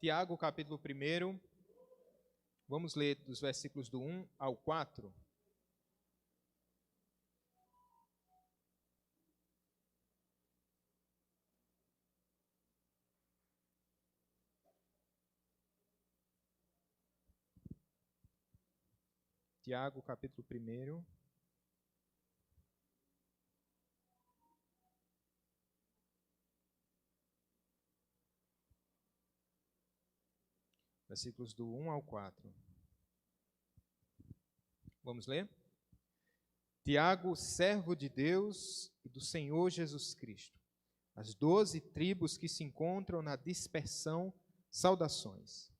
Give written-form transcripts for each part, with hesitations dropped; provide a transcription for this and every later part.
Tiago, capítulo 1, vamos ler dos versículos do 1 ao 4. Tiago, capítulo 1. Versículos do 1 ao 4. Vamos ler? Tiago, servo de Deus e do Senhor Jesus Cristo, as 12 tribos que se encontram na dispersão, saudações.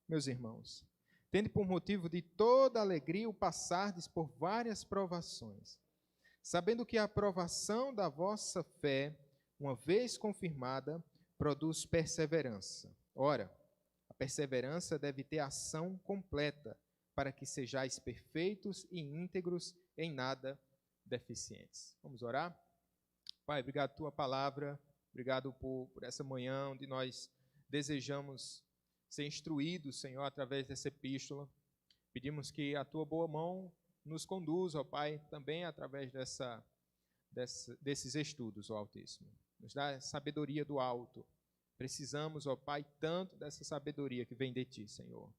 Meus irmãos, tende por motivo de toda alegria o passardes por várias provações, sabendo que a aprovação da vossa fé, uma vez confirmada, produz perseverança. Ora, a perseverança deve ter ação completa, para que sejais perfeitos e íntegros, em nada deficientes. Vamos orar? Pai, obrigado por tua palavra, obrigado por essa manhã onde nós desejamos ser instruídos, Senhor, através dessa epístola. Pedimos que a tua boa mão nos conduza, ó Pai, também através desses estudos, ó Altíssimo. Nos dá sabedoria do alto. Precisamos, ó Pai, tanto dessa sabedoria que vem de Ti, Senhor,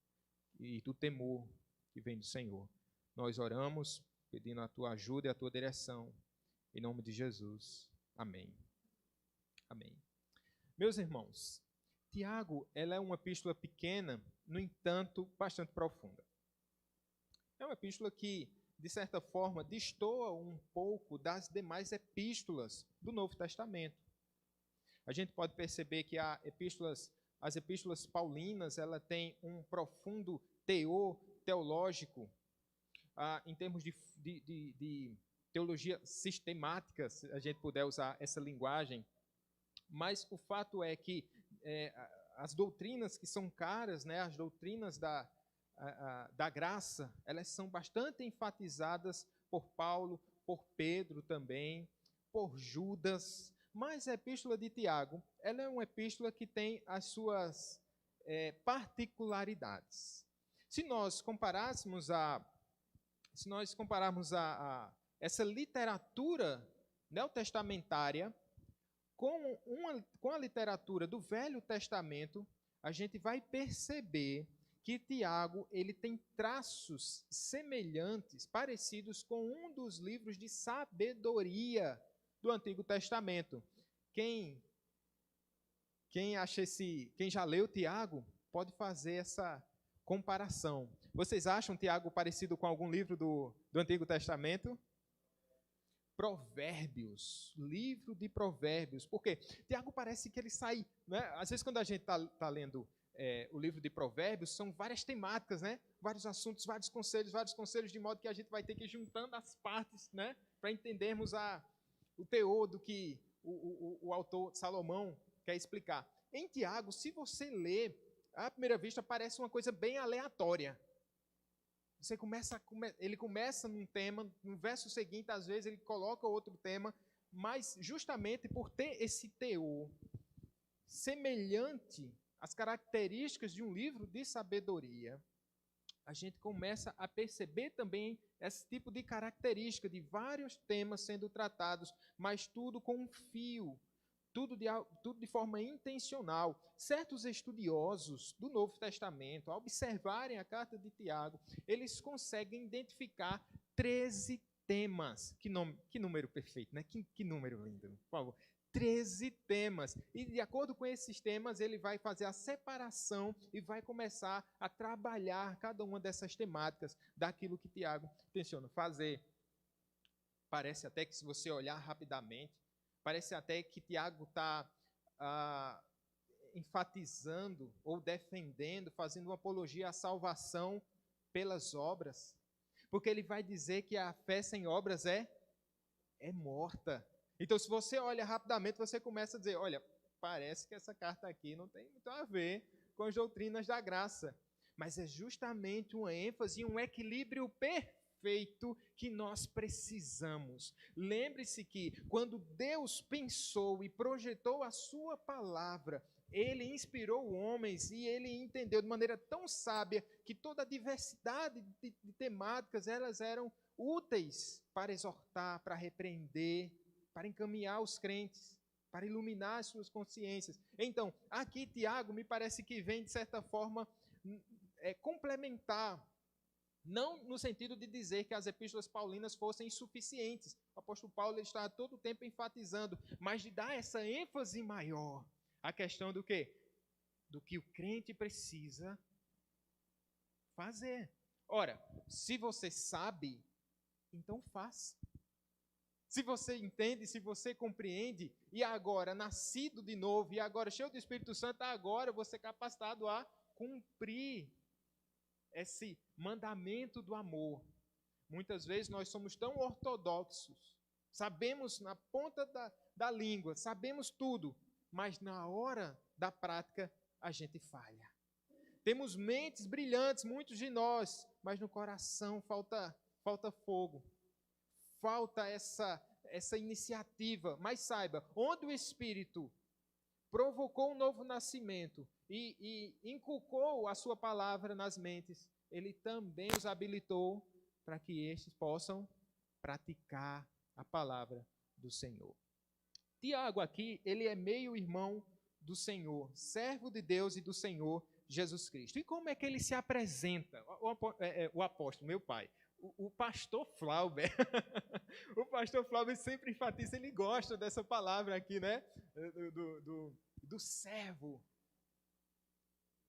e do temor que vem do Senhor. Nós oramos pedindo a Tua ajuda e a Tua direção. Em nome de Jesus. Amém. Amém. Meus irmãos, Tiago, ela é uma epístola pequena, no entanto, bastante profunda. É uma epístola que, de certa forma, destoa um pouco das demais epístolas do Novo Testamento. A gente pode perceber que as epístolas paulinas, ela tem um profundo teor teológico, em termos de teologia sistemática, se a gente puder usar essa linguagem. Mas o fato é que as doutrinas que são caras, né, as doutrinas da graça, elas são bastante enfatizadas por Paulo, por Pedro também, por Judas. Mas a epístola de Tiago, ela é uma epístola que tem as suas particularidades. Se nós compararmos essa literatura neotestamentária com a literatura do Velho Testamento, a gente vai perceber que Tiago ele tem traços semelhantes, parecidos com um dos livros de sabedoria do Antigo Testamento. Quem já leu Tiago pode fazer essa comparação. Vocês acham Tiago parecido com algum livro do Antigo Testamento? Provérbios, livro de Provérbios. Por quê? Tiago parece que ele sai, né? Às vezes quando a gente está lendo o livro de Provérbios, são várias temáticas, né? Vários assuntos, vários conselhos, de modo que a gente vai ter que ir juntando as partes, né? Para entendermos o teor do que o autor Salomão quer explicar. Em Tiago, se você ler, à primeira vista parece uma coisa bem aleatória. Ele começa num tema, no verso seguinte, às vezes ele coloca outro tema, mas justamente por ter esse teor semelhante às características de um livro de sabedoria, a gente começa a perceber também esse tipo de característica de vários temas sendo tratados, mas tudo com um fio, tudo de forma intencional. Certos estudiosos do Novo Testamento, ao observarem a carta de Tiago, eles conseguem identificar 13 temas. Que número perfeito, né? Que número lindo, por favor. 13 temas. E de acordo com esses temas, ele vai fazer a separação e vai começar a trabalhar cada uma dessas temáticas daquilo que Tiago intenciona fazer. Parece até que, se você olhar rapidamente, parece até que Tiago está enfatizando ou defendendo, fazendo uma apologia à salvação pelas obras. Porque ele vai dizer que a fé sem obras é morta. Então, se você olha rapidamente, você começa a dizer, olha, parece que essa carta aqui não tem muito a ver com as doutrinas da graça. Mas é justamente uma ênfase e um equilíbrio perfeito que nós precisamos. Lembre-se que quando Deus pensou e projetou a sua palavra ele inspirou homens e ele entendeu de maneira tão sábia que toda a diversidade de temáticas, elas eram úteis para exortar, para repreender, para encaminhar os crentes, para iluminar as suas consciências. Então, aqui Tiago me parece que vem, de certa forma, complementar, não no sentido de dizer que as epístolas paulinas fossem insuficientes. O apóstolo Paulo ele está todo o tempo enfatizando, mas de dar essa ênfase maior à questão do quê? Do que o crente precisa fazer. Ora, se você sabe, então faça. Se você entende, se você compreende, e agora nascido de novo, e agora cheio do Espírito Santo, agora você é capacitado a cumprir esse mandamento do amor. Muitas vezes nós somos tão ortodoxos, sabemos na ponta da língua, sabemos tudo, mas na hora da prática a gente falha. Temos mentes brilhantes, muitos de nós, mas no coração falta fogo, falta essa iniciativa. Mas saiba, onde o Espírito provocou um novo nascimento e inculcou a sua palavra nas mentes, ele também os habilitou para que estes possam praticar a palavra do Senhor. Tiago aqui, ele é meio-irmão do Senhor, servo de Deus e do Senhor Jesus Cristo. E como é que ele se apresenta? O apóstolo, meu pai, o pastor Flauber, o pastor Flauber sempre enfatiza, ele gosta dessa palavra aqui, né? Do servo.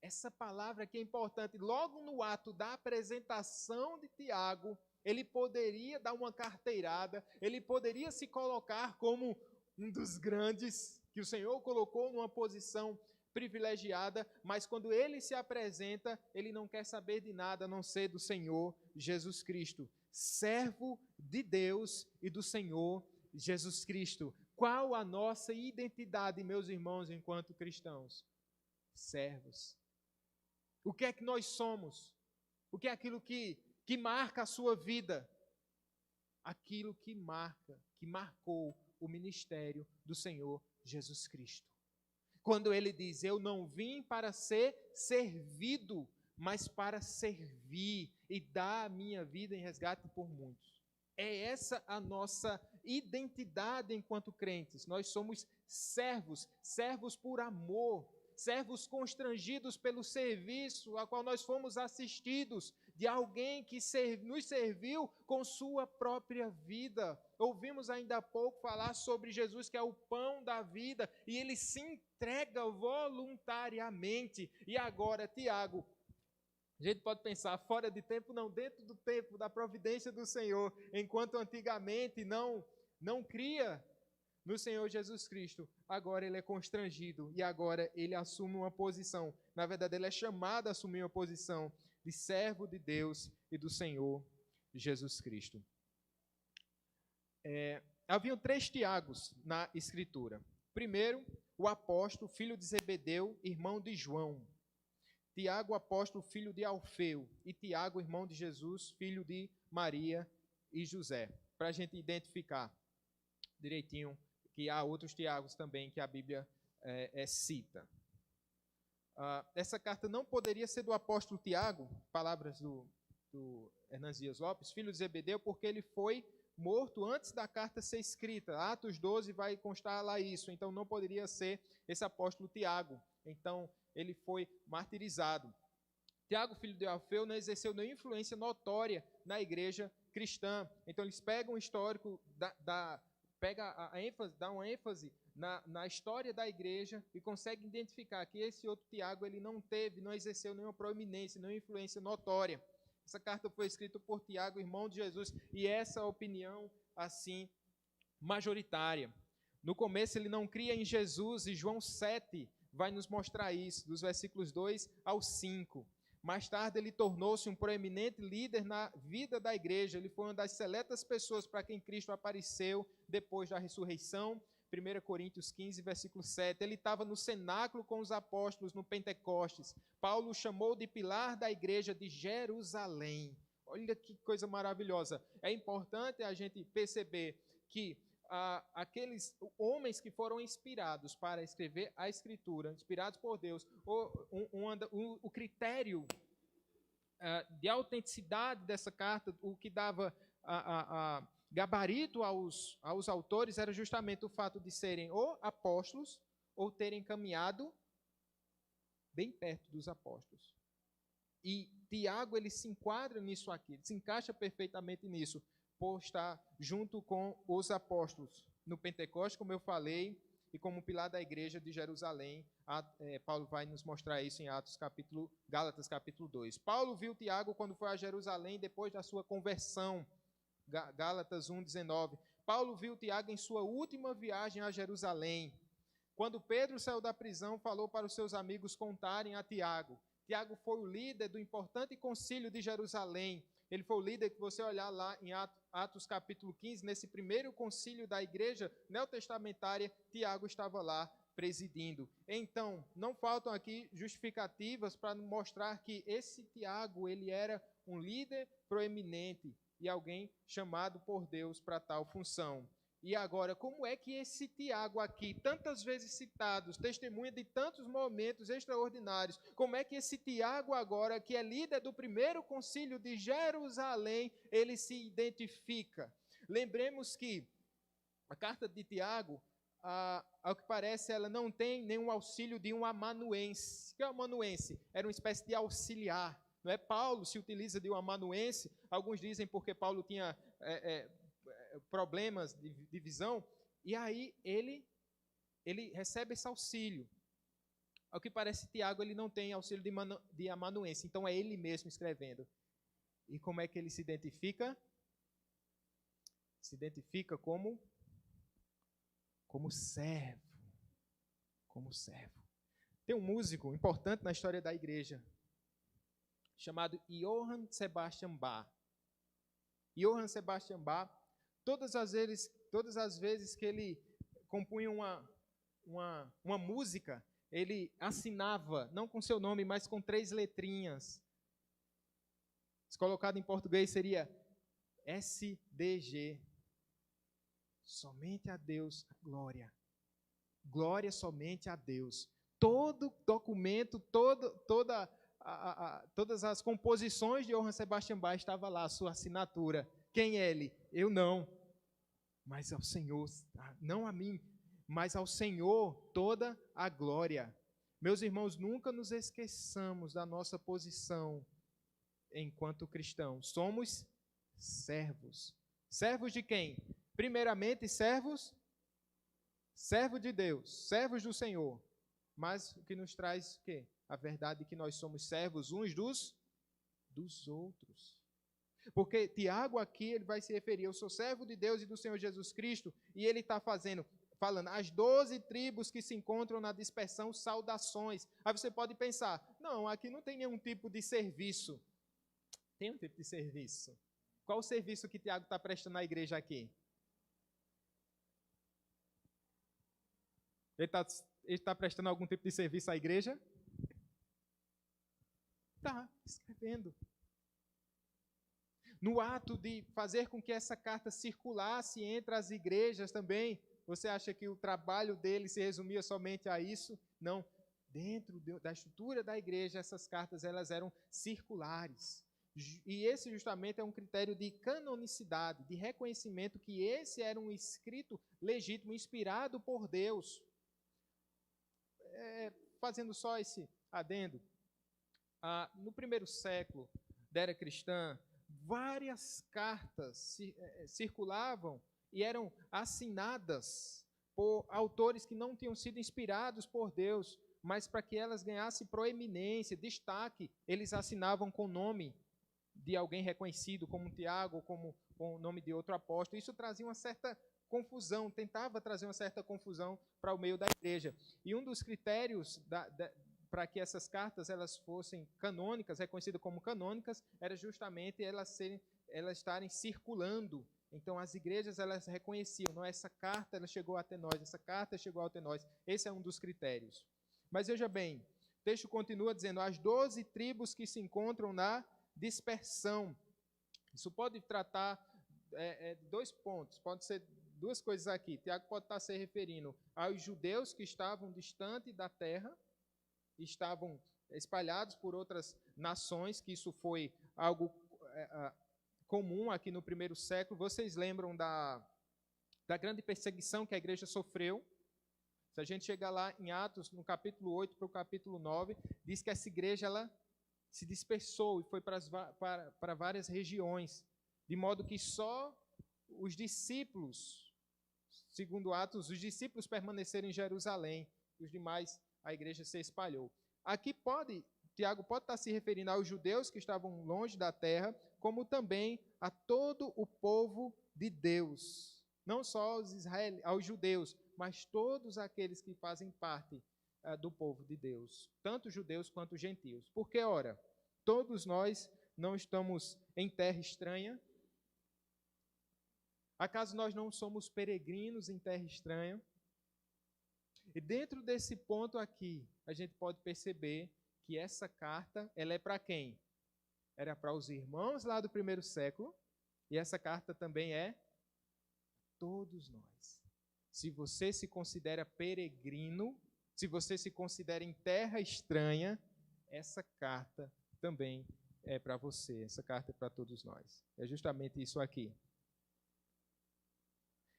Essa palavra aqui é importante. Logo no ato da apresentação de Tiago, ele poderia dar uma carteirada, ele poderia se colocar como um dos grandes, que o Senhor colocou numa posição privilegiada, mas quando ele se apresenta, ele não quer saber de nada a não ser do Senhor Jesus Cristo, servo de Deus e do Senhor Jesus Cristo. Qual a nossa identidade, meus irmãos, enquanto cristãos? Servos. O que é que nós somos? O que é aquilo que marca a sua vida? Aquilo que marcou o ministério do Senhor Jesus Cristo. Quando ele diz, eu não vim para ser servido, mas para servir e dar a minha vida em resgate por muitos. É essa a nossa identidade enquanto crentes. Nós somos servos, servos por amor, servos constrangidos pelo serviço a qual nós fomos assistidos, de alguém que nos serviu com sua própria vida. Ouvimos ainda há pouco falar sobre Jesus, que é o pão da vida, e ele se entrega voluntariamente. E agora, Tiago, a gente pode pensar fora de tempo, não, dentro do tempo, da providência do Senhor, enquanto antigamente não cria no Senhor Jesus Cristo, agora ele é constrangido e agora ele assume uma posição. Na verdade, ele é chamado a assumir uma posição de servo de Deus e do Senhor Jesus Cristo. Haviam 3 Tiagos na Escritura. Primeiro, o apóstolo, filho de Zebedeu, irmão de João. Tiago, apóstolo, filho de Alfeu. E Tiago, irmão de Jesus, filho de Maria e José. Para a gente identificar direitinho que há outros Tiagos também que a Bíblia cita. Essa carta não poderia ser do apóstolo Tiago, palavras do Hernandes Dias Lopes, filho de Zebedeu, porque ele foi morto antes da carta ser escrita. Atos 12 vai constar lá isso, então não poderia ser esse apóstolo Tiago. Então, ele foi martirizado. Tiago, filho de Alfeu, não exerceu nenhuma influência notória na igreja cristã. Então, eles pegam o histórico dá uma ênfase na história da igreja e consegue identificar que esse outro Tiago ele não exerceu nenhuma proeminência, nenhuma influência notória. Essa carta foi escrita por Tiago, irmão de Jesus, e essa é a opinião, assim, majoritária. No começo ele não cria em Jesus, e João 7 vai nos mostrar isso, dos versículos 2 ao 5. Mais tarde ele tornou-se um proeminente líder na vida da igreja. Ele foi uma das seletas pessoas para quem Cristo apareceu depois da ressurreição. 1 Coríntios 15, versículo 7. Ele estava no cenáculo com os apóstolos no Pentecostes. Paulo o chamou de pilar da igreja de Jerusalém. Olha que coisa maravilhosa. É importante a gente perceber que aqueles homens que foram inspirados para escrever a Escritura, inspirados por Deus, o critério de autenticidade dessa carta, o que dava gabarito aos autores era justamente o fato de serem ou apóstolos ou terem caminhado bem perto dos apóstolos. E Tiago, ele se enquadra nisso aqui, ele se encaixa perfeitamente nisso, por estar junto com os apóstolos no Pentecostes, como eu falei, e como pilar da igreja de Jerusalém. Paulo vai nos mostrar isso em Gálatas capítulo 2. Paulo viu Tiago quando foi a Jerusalém, depois da sua conversão, Gálatas 1:19. Paulo viu Tiago em sua última viagem a Jerusalém. Quando Pedro saiu da prisão, falou para os seus amigos contarem a Tiago. Tiago foi o líder do importante concílio de Jerusalém. Ele foi o líder que você olhar lá em Atos capítulo 15, nesse primeiro concílio da igreja neotestamentária, Tiago estava lá presidindo. Então, não faltam aqui justificativas para mostrar que esse Tiago, ele era um líder proeminente e alguém chamado por Deus para tal função. E agora, como é que esse Tiago aqui, tantas vezes citado, testemunha de tantos momentos extraordinários, como é que esse Tiago agora, que é líder do primeiro concílio de Jerusalém, ele se identifica? Lembremos que a carta de Tiago, ao que parece, ela não tem nenhum auxílio de um amanuense. O que é um amanuense? Era uma espécie de auxiliar. Não é? Paulo se utiliza de um amanuense, alguns dizem porque Paulo tinha problemas de visão, e aí ele recebe esse auxílio. Ao que parece, Tiago, ele não tem auxílio de amanuense, então é ele mesmo escrevendo. E como é que ele se identifica? Se identifica como servo. Como servo. Tem um músico importante na história da igreja, chamado Johann Sebastian Bach. Johann Sebastian Bach, todas as vezes que ele compunha uma música, ele assinava, não com seu nome, mas com 3 letrinhas. Se colocado em português seria SDG. Somente a Deus a glória. Glória somente a Deus. Todo documento, todas as composições de Johann Sebastian Bach estava lá, a sua assinatura. Quem é ele? Eu não. Mas ao Senhor, não a mim, mas ao Senhor toda a glória. Meus irmãos, nunca nos esqueçamos da nossa posição enquanto cristãos. Somos servos. Servos de quem? Primeiramente, servos de Deus, servos do Senhor. Mas o que nos traz o quê? A verdade é que nós somos servos uns dos outros. Porque Tiago aqui, ele vai se referir, eu sou servo de Deus e do Senhor Jesus Cristo, e ele está falando, as 12 tribos que se encontram na dispersão, saudações. Aí você pode pensar, não, aqui não tem nenhum tipo de serviço. Tem um tipo de serviço. Qual o serviço que Tiago está prestando à igreja aqui? Ele está prestando algum tipo de serviço à igreja? Está escrevendo. No ato de fazer com que essa carta circulasse entre as igrejas também, você acha que o trabalho dele se resumia somente a isso? Não. Dentro da estrutura da igreja, essas cartas elas eram circulares. E esse justamente é um critério de canonicidade, de reconhecimento que esse era um escrito legítimo, inspirado por Deus. Fazendo só esse adendo, no primeiro século da era cristã, várias cartas circulavam e eram assinadas por autores que não tinham sido inspirados por Deus, mas para que elas ganhassem proeminência, destaque, eles assinavam com o nome de alguém reconhecido, como Tiago, ou com o nome de outro apóstolo. Isso trazia uma certa confusão, tentava trazer uma certa confusão para o meio da igreja. E um dos critérios para que essas cartas elas fossem canônicas, reconhecidas como canônicas, era justamente elas estarem circulando. Então as igrejas elas reconheciam, não, essa carta ela chegou até nós, essa carta chegou até nós. Esse é um dos critérios. Mas veja bem, o texto continua dizendo, as 12 tribos que se encontram na dispersão. Isso pode tratar de 2 pontos, pode ser duas coisas aqui. Tiago pode estar se referindo aos judeus que estavam distantes da terra, estavam espalhados por outras nações, que isso foi algo comum aqui no primeiro século. Vocês lembram da grande perseguição que a igreja sofreu? Se a gente chegar lá em Atos, no capítulo 8 para o capítulo 9, diz que essa igreja ela se dispersou e foi para várias regiões, de modo que só os discípulos, segundo Atos, os discípulos permaneceram em Jerusalém, e os demais, a igreja se espalhou. Aqui Tiago pode estar se referindo aos judeus que estavam longe da terra, como também a todo o povo de Deus. Não só aos judeus, mas todos aqueles que fazem parte do povo de Deus, tanto judeus quanto gentios. Porque, ora, todos nós não estamos em terra estranha? Acaso nós não somos peregrinos em terra estranha? E dentro desse ponto aqui, a gente pode perceber que essa carta, ela é para quem? Era para os irmãos lá do primeiro século, e essa carta também é todos nós. Se você se considera peregrino, se você se considera em terra estranha, essa carta também é para você. Essa carta é para todos nós. É justamente isso aqui.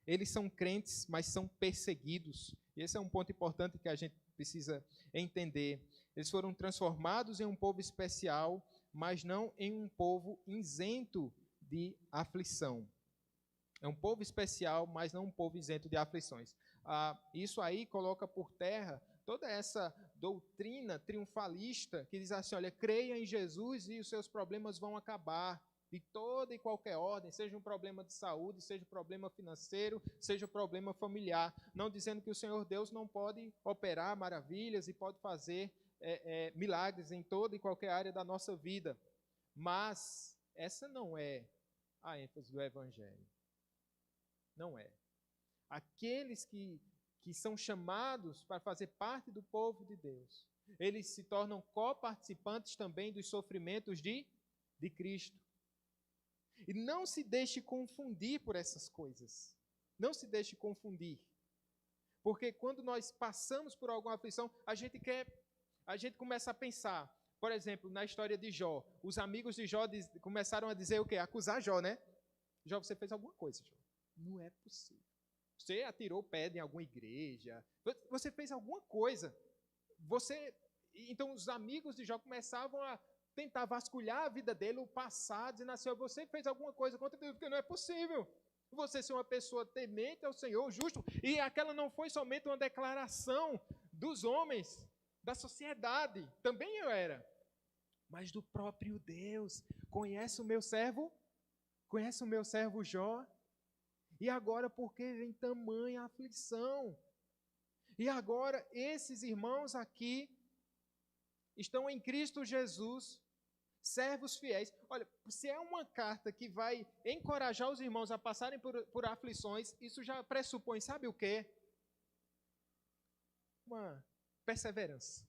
Eles são crentes, mas são perseguidos. E esse é um ponto importante que a gente precisa entender. Eles foram transformados em um povo especial, mas não em um povo isento de aflição. É um povo especial, mas não um povo isento de aflições. Isso aí coloca por terra toda essa doutrina triunfalista que diz assim, olha, creia em Jesus e os seus problemas vão acabar. De toda e qualquer ordem, seja um problema de saúde, seja um problema financeiro, seja um problema familiar. Não dizendo que o Senhor Deus não pode operar maravilhas e pode fazer milagres em toda e qualquer área da nossa vida. Mas essa não é a ênfase do Evangelho. Não é. Aqueles que são chamados para fazer parte do povo de Deus, eles se tornam coparticipantes também dos sofrimentos de Cristo. E não se deixe confundir por essas coisas. Não se deixe confundir. Porque quando nós passamos por alguma aflição, a gente começa a pensar. Por exemplo, na história de Jó, os amigos de Jó começaram a dizer o quê? Acusar Jó, né? Jó, você fez alguma coisa, Jó. Não é possível. Você atirou pedra em alguma igreja. Você fez alguma coisa. Então, os amigos de Jó começavam a tentar vasculhar a vida dele, o passado, dizendo assim, você fez alguma coisa contra Deus, porque não é possível. Você ser uma pessoa temente ao Senhor, justo, e aquela não foi somente uma declaração dos homens, da sociedade, também eu era, mas do próprio Deus. Conhece o meu servo Jó? E agora, por que vem tamanha aflição? E agora, esses irmãos aqui estão em Cristo Jesus, servos fiéis. Olha, se é uma carta que vai encorajar os irmãos a passarem por aflições, isso já pressupõe, sabe o quê? Uma perseverança.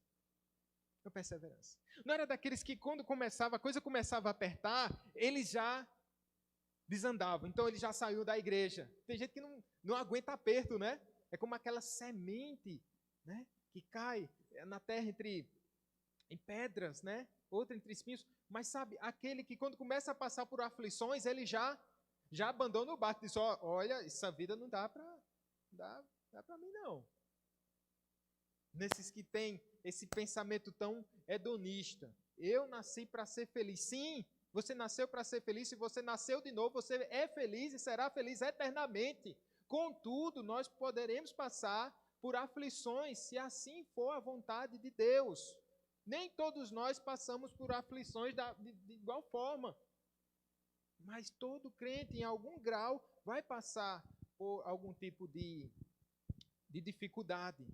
Uma perseverança. Não era daqueles que quando a coisa começava a apertar, eles já desandavam. Então ele já saiu da igreja. Tem gente que não aguenta aperto, né? É como aquela semente, né, que cai na terra em pedras, né? Outra entre espinhos. Mas sabe, aquele que quando começa a passar por aflições, ele já abandona o barco. Diz, olha, essa vida não dá para mim não. Nesses que têm esse pensamento tão hedonista. Eu nasci para ser feliz. Sim, você nasceu para ser feliz. Se você nasceu de novo, você é feliz e será feliz eternamente. Contudo, nós poderemos passar por aflições, se assim for a vontade de Deus. Nem todos nós passamos por aflições de igual forma. Mas todo crente, em algum grau, vai passar por algum tipo de dificuldade.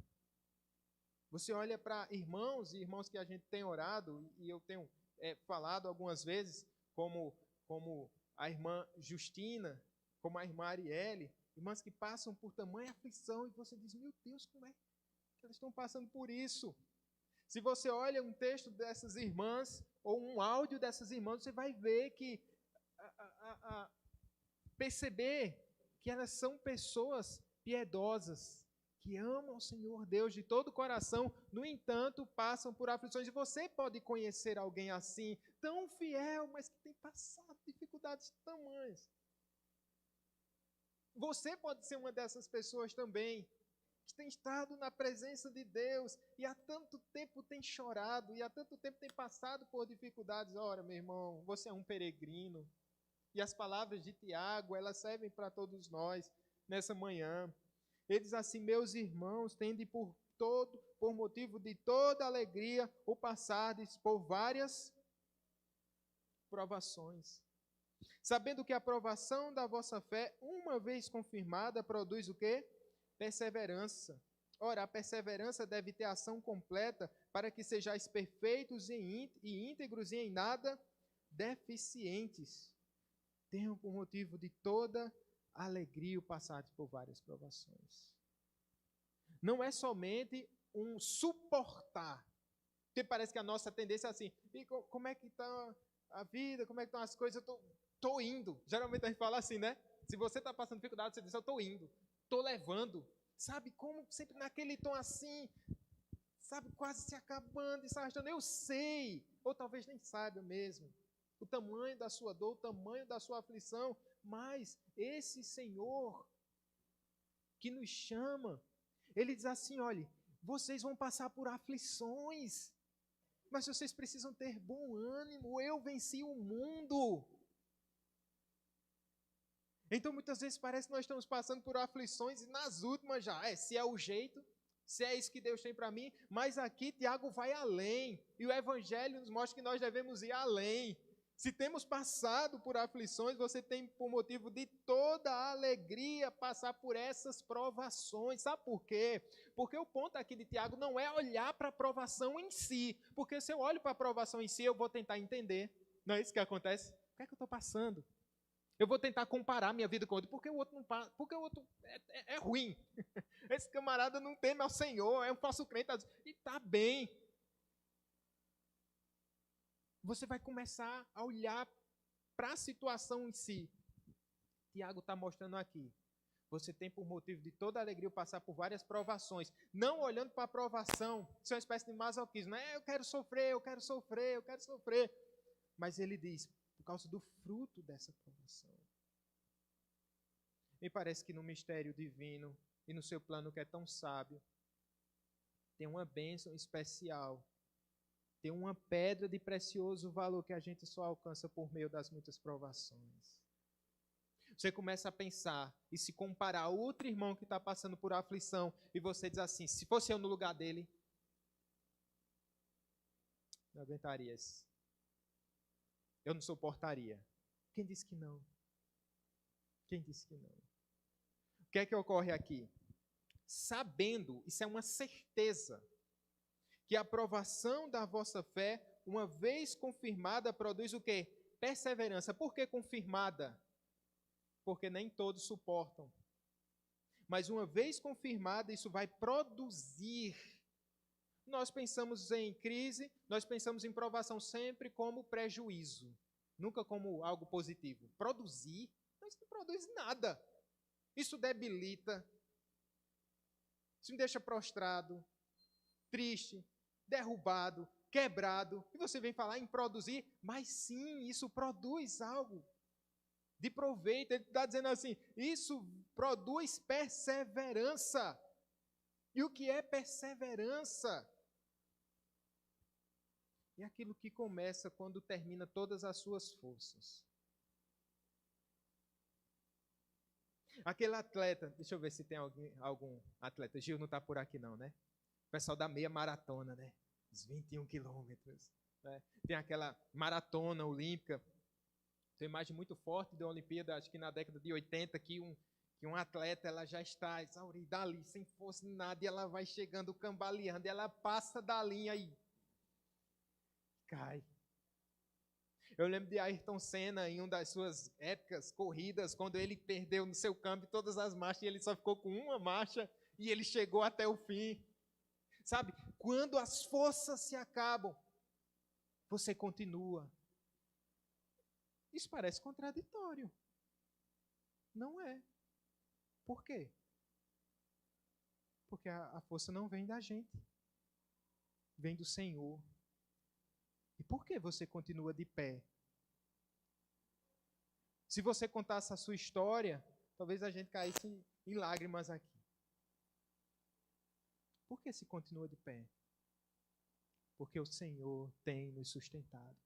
Você olha para irmãos e irmãos que a gente tem orado, e eu tenho falado algumas vezes, como a irmã Justina, como a irmã Arielle, irmãs que passam por tamanha aflição, e você diz, meu Deus, como é que elas estão passando por isso? Se você olha um texto dessas irmãs, ou um áudio dessas irmãs, você vai ver que perceber que elas são pessoas piedosas, que amam o Senhor Deus de todo o coração, no entanto, passam por aflições. E você pode conhecer alguém assim, tão fiel, mas que tem passado dificuldades tamanhas. Você pode ser uma dessas pessoas também, que tem estado na presença de Deus e há tanto tempo tem chorado e há tanto tempo tem passado por dificuldades. Ora, meu irmão, você é um peregrino. E as palavras de Tiago, elas servem para todos nós nessa manhã. Ele diz assim: meus irmãos, tende por motivo de toda alegria o passardes por várias provações, sabendo que a provação da vossa fé, uma vez confirmada, produz o quê? Perseverança. Ora, a perseverança deve ter ação completa para que sejais perfeitos e íntegros e em nada deficientes. Tenham por motivo de toda alegria o passar por várias provações. Não é somente um suportar, porque parece que a nossa tendência é assim: e como é que está a vida, como é que estão as coisas? Eu estou indo. Geralmente a gente fala assim, né? Se você está passando dificuldade, você diz: eu estou indo, estou levando. Sabe, como sempre naquele tom assim, sabe, quase se acabando e se arrastando. Eu sei, ou talvez nem saiba mesmo, o tamanho da sua dor, o tamanho da sua aflição, mas esse Senhor que nos chama, Ele diz assim: olha, vocês vão passar por aflições, mas vocês precisam ter bom ânimo, eu venci o mundo. Então muitas vezes parece que nós estamos passando por aflições e nas últimas já, se é o jeito, se é isso que Deus tem para mim, mas aqui Tiago vai além, e o Evangelho nos mostra que nós devemos ir além. Se temos passado por aflições, você tem por motivo de toda a alegria passar por essas provações. Sabe por quê? Porque o ponto aqui de Tiago não é olhar para a provação em si, porque se eu olho para a provação em si, eu vou tentar entender. Não é isso que acontece? O que é que eu estou passando? Eu vou tentar comparar minha vida com o outro, porque o outro não passa, porque o outro é ruim. Esse camarada não teme ao Senhor, é um falso crente, e está bem. Você vai começar a olhar para a situação em si. Tiago está mostrando aqui. Você tem por motivo de toda alegria passar por várias provações. Não olhando para a provação, isso é uma espécie de masoquismo. Eu quero sofrer, eu quero sofrer, eu quero sofrer. Mas ele diz, por causa do fruto dessa provação. Me parece que no mistério divino e no seu plano que é tão sábio, tem uma bênção especial. Tem uma pedra de precioso valor que a gente só alcança por meio das muitas provações. Você começa a pensar e se comparar a outro irmão que está passando por aflição e você diz assim: se fosse eu no lugar dele, não aguentaria isso. Eu não suportaria. Quem disse que não? Quem disse que não? O que é que ocorre aqui? Sabendo, isso é uma certeza, que a aprovação da vossa fé, uma vez confirmada, produz o quê? Perseverança. Por que confirmada? Porque nem todos suportam. Mas uma vez confirmada, isso vai produzir. Nós pensamos em crise, nós pensamos em provação sempre como prejuízo, nunca como algo positivo. Produzir, mas não produz nada. Isso debilita, isso me deixa prostrado, triste, derrubado, quebrado, e você vem falar em produzir, mas sim, isso produz algo de proveito. Ele está dizendo assim, isso produz perseverança. E o que é perseverança? É aquilo que começa quando termina todas as suas forças. Aquele atleta, deixa eu ver se tem algum atleta, Gil não está por aqui não, né? O pessoal da meia maratona, né? Os 21 quilômetros. Né? Tem aquela maratona olímpica. Tem uma imagem muito forte da Olimpíada, acho que na década de 80, que um atleta ela já está exaurida ali, sem força nem nada, e ela vai chegando cambaleando, e ela passa da linha e cai. Eu lembro de Ayrton Senna, em uma das suas épicas corridas, quando ele perdeu no seu campo todas as marchas, e ele só ficou com uma marcha, e ele chegou até o fim. Sabe, quando as forças se acabam, você continua. Isso parece contraditório. Não é. Por quê? Porque a força não vem da gente, vem do Senhor. E por que você continua de pé? Se você contasse a sua história, talvez a gente caísse em lágrimas aqui. Por que se continua de pé? Porque o Senhor tem nos sustentado.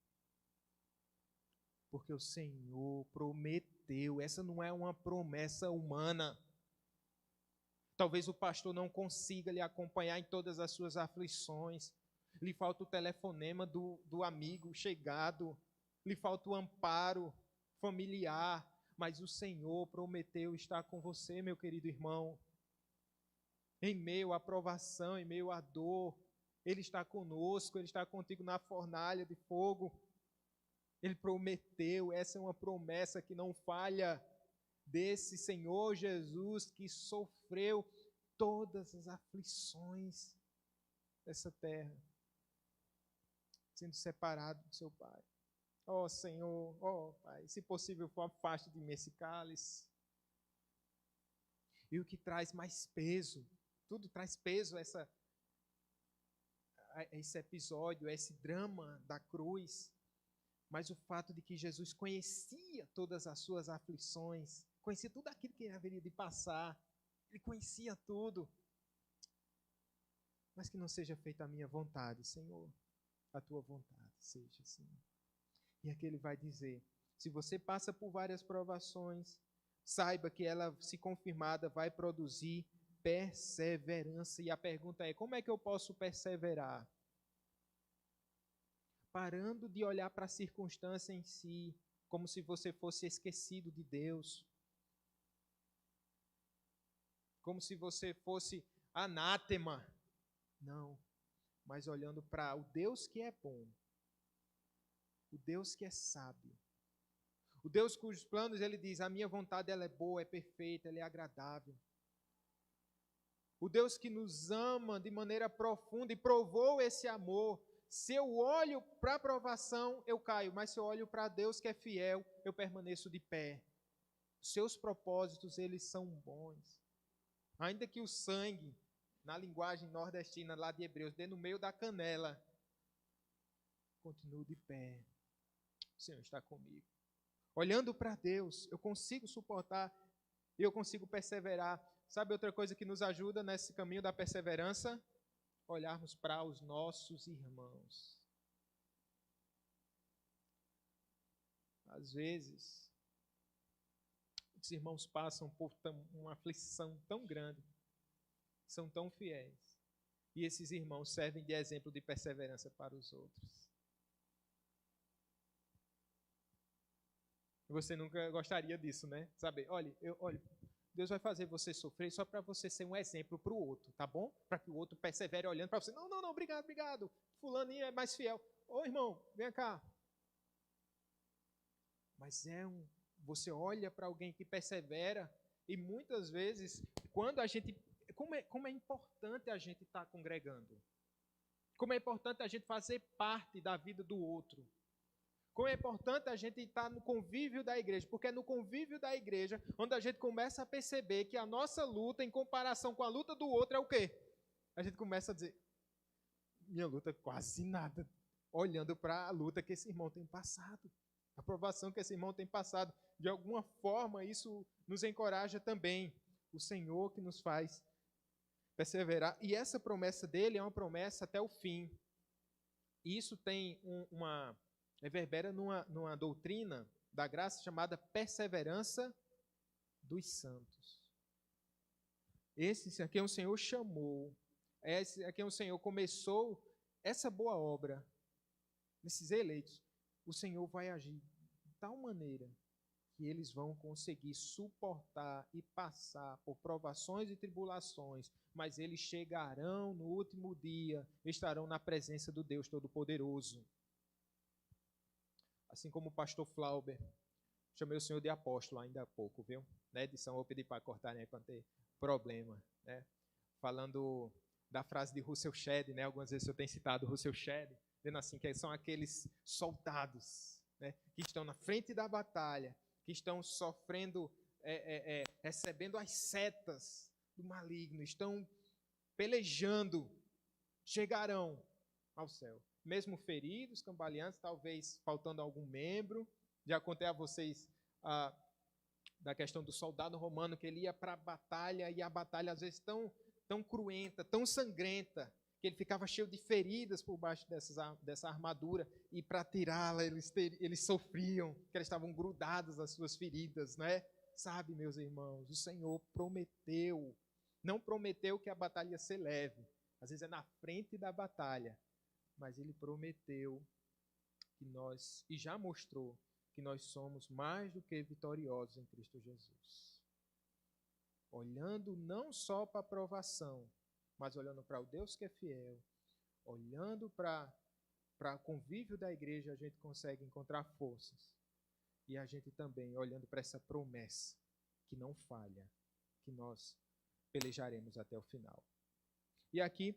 Porque o Senhor prometeu. Essa não é uma promessa humana. Talvez o pastor não consiga lhe acompanhar em todas as suas aflições. Lhe falta o telefonema do amigo chegado. Lhe falta o amparo familiar. Mas o Senhor prometeu estar com você, meu querido irmão. Em meio à provação, em meio à dor, Ele está conosco, Ele está contigo na fornalha de fogo. Ele prometeu, essa é uma promessa que não falha, desse Senhor Jesus que sofreu todas as aflições dessa terra, sendo separado do seu Pai. Ó Senhor, ó Pai, se possível, afaste de mim esse cálice. E o que traz mais peso, tudo traz peso, esse episódio, esse drama da cruz, mas o fato de que Jesus conhecia todas as suas aflições, conhecia tudo aquilo que ele haveria de passar, ele conhecia tudo, mas que não seja feita a minha vontade, Senhor, a tua vontade seja, Senhor. E aqui ele vai dizer, se você passa por várias provações, saiba que ela, se confirmada, vai produzir perseverança. E a pergunta é, como é que eu posso perseverar? Parando de olhar para a circunstância em si, como se você fosse esquecido de Deus. Como se você fosse anátema. Não, mas olhando para o Deus que é bom. O Deus que é sábio. O Deus cujos planos, ele diz, a minha vontade ela é boa, é perfeita, ela é agradável. O Deus que nos ama de maneira profunda e provou esse amor. Se eu olho para a provação, eu caio, mas se eu olho para Deus que é fiel, eu permaneço de pé. Os seus propósitos, eles são bons. Ainda que o sangue, na linguagem nordestina lá de Hebreus, dê no meio da canela, continuo de pé. O Senhor está comigo. Olhando para Deus, eu consigo suportar e eu consigo perseverar. Sabe outra coisa que nos ajuda nesse caminho da perseverança? Olharmos para os nossos irmãos. Às vezes, os irmãos passam por uma aflição tão grande, são tão fiéis, e esses irmãos servem de exemplo de perseverança para os outros. Você nunca gostaria disso, né? Saber, olha, Deus vai fazer você sofrer só para você ser um exemplo para o outro, tá bom? Para que o outro persevere olhando para você. Não, obrigado. Fulaninho é mais fiel. Ô irmão, vem cá. Mas você olha para alguém que persevera e muitas vezes, quando a gente... Como é importante a gente estar congregando. Como é importante a gente fazer parte da vida do outro. Como é importante a gente estar no convívio da igreja, porque é no convívio da igreja onde a gente começa a perceber que a nossa luta, em comparação com a luta do outro, é o quê? A gente começa a dizer, minha luta é quase nada, olhando para a luta que esse irmão tem passado, a provação que esse irmão tem passado. De alguma forma, isso nos encoraja também. O Senhor que nos faz perseverar. E essa promessa dele é uma promessa até o fim. E isso tem reverbera numa doutrina da graça chamada perseverança dos santos. Esse aqui é o Senhor chamou, esse aqui é o Senhor começou essa boa obra, nesses eleitos. O Senhor vai agir de tal maneira que eles vão conseguir suportar e passar por provações e tribulações, mas eles chegarão no último dia, estarão na presença do Deus Todo-Poderoso. Assim como o pastor Flauber, chamei o senhor de apóstolo ainda há pouco, viu? Na edição eu vou pedir para cortar, né, para não ter problema, né? Falando da frase de Russell Shedd, né? Algumas vezes eu tenho citado Russell Shedd, dizendo assim, que são aqueles soldados, né, que estão na frente da batalha, que estão sofrendo recebendo as setas do maligno, estão pelejando, chegarão ao céu. Mesmo feridos, cambaleantes, talvez faltando algum membro. Já contei a vocês da questão do soldado romano, que ele ia para a batalha, e a batalha às vezes tão cruenta, tão sangrenta, que ele ficava cheio de feridas por baixo dessa armadura, e para tirá-la eles sofriam, porque eles estavam grudados às suas feridas, não é? Sabe, meus irmãos, o Senhor prometeu, não prometeu que a batalha ia ser leve, às vezes é na frente da batalha, mas Ele prometeu que nós, e já mostrou, que nós somos mais do que vitoriosos em Cristo Jesus. Olhando não só para a provação, mas olhando para o Deus que é fiel, olhando para o convívio da igreja, a gente consegue encontrar forças. E a gente também, olhando para essa promessa, que não falha, que nós pelejaremos até o final. E aqui,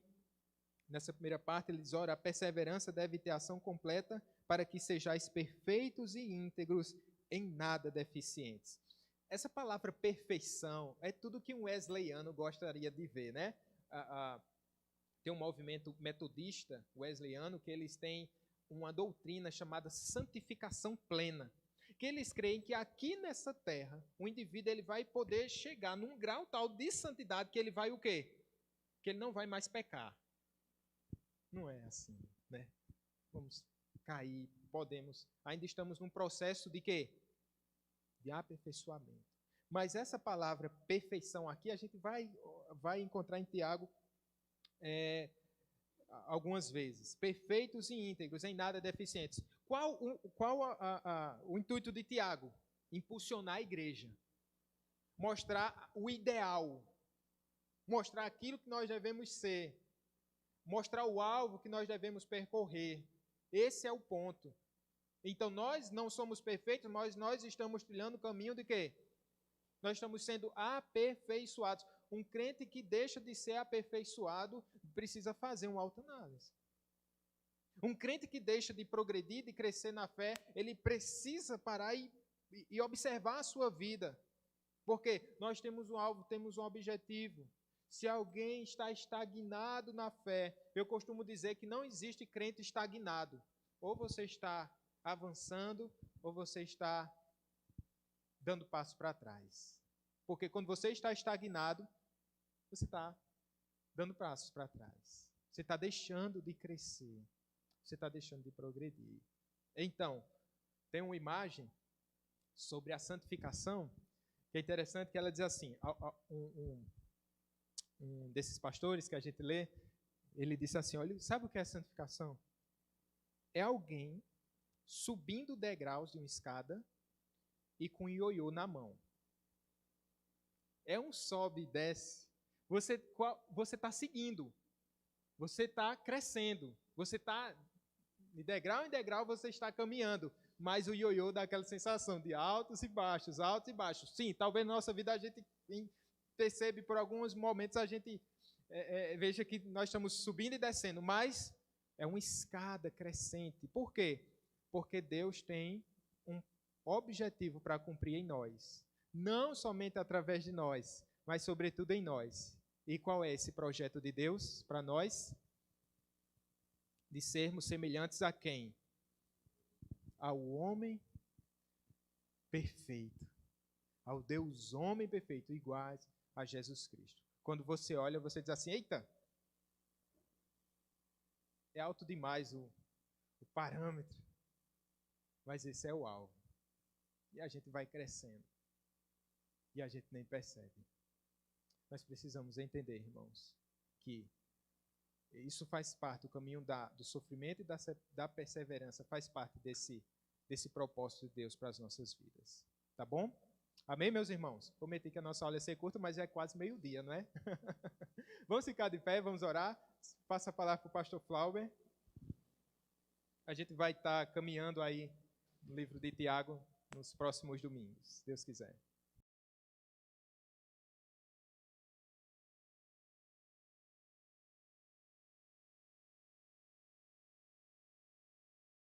nessa primeira parte, ele diz, ora, a perseverança deve ter ação completa para que sejais perfeitos e íntegros, em nada deficientes. Essa palavra perfeição é tudo que um wesleyano gostaria de ver, né? Tem um movimento metodista wesleyano que eles têm uma doutrina chamada santificação plena, que eles creem que aqui nessa terra o indivíduo ele vai poder chegar num grau tal de santidade que ele vai o quê? Que ele não vai mais pecar. Não é assim, né? Vamos cair, podemos, ainda estamos num processo de quê? De aperfeiçoamento. Mas essa palavra perfeição aqui a gente vai encontrar em Tiago algumas vezes. Perfeitos e íntegros, em nada deficientes. Qual o intuito de Tiago? Impulsionar a igreja. Mostrar o ideal. Mostrar aquilo que nós devemos ser. Mostrar o alvo que nós devemos percorrer. Esse é o ponto. Então, nós não somos perfeitos, mas nós estamos trilhando o caminho de quê? Nós estamos sendo aperfeiçoados. Um crente que deixa de ser aperfeiçoado precisa fazer uma autoanálise. Um crente que deixa de progredir, de crescer na fé, ele precisa parar e observar a sua vida. Porque nós temos um alvo, temos um objetivo. Se alguém está estagnado na fé, eu costumo dizer que não existe crente estagnado. Ou você está avançando, ou você está dando passo para trás. Porque quando você está estagnado, você está dando passos para trás. Você está deixando de crescer. Você está deixando de progredir. Então, tem uma imagem sobre a santificação que é interessante, que ela diz assim, um desses pastores que a gente lê, ele disse assim, olha, sabe o que é santificação? É alguém subindo degraus de uma escada e com um ioiô na mão. É um sobe e desce. Você está seguindo. Você está crescendo. Você está, de degrau em degrau, você está caminhando. Mas o ioiô dá aquela sensação de altos e baixos, altos e baixos. Sim, talvez na nossa vida a gente percebe por alguns momentos, a gente veja que nós estamos subindo e descendo, mas é uma escada crescente. Por quê? Porque Deus tem um objetivo para cumprir em nós. Não somente através de nós, mas sobretudo em nós. E qual é esse projeto de Deus para nós? De sermos semelhantes a quem? Ao homem perfeito. Ao Deus homem perfeito, iguais a Jesus Cristo. Quando você olha, você diz assim, eita, é alto demais o parâmetro. Mas esse é o alvo. E a gente vai crescendo. E a gente nem percebe. Nós precisamos entender, irmãos, que isso faz parte do caminho do sofrimento e da perseverança, faz parte desse propósito de Deus para as nossas vidas. Tá bom? Amém, meus irmãos? Prometi que a nossa aula ia ser curta, mas é quase meio-dia, não é? Vamos ficar de pé, vamos orar. Passa a palavra para o pastor Flauber. A gente vai estar caminhando aí no livro de Tiago nos próximos domingos, se Deus quiser.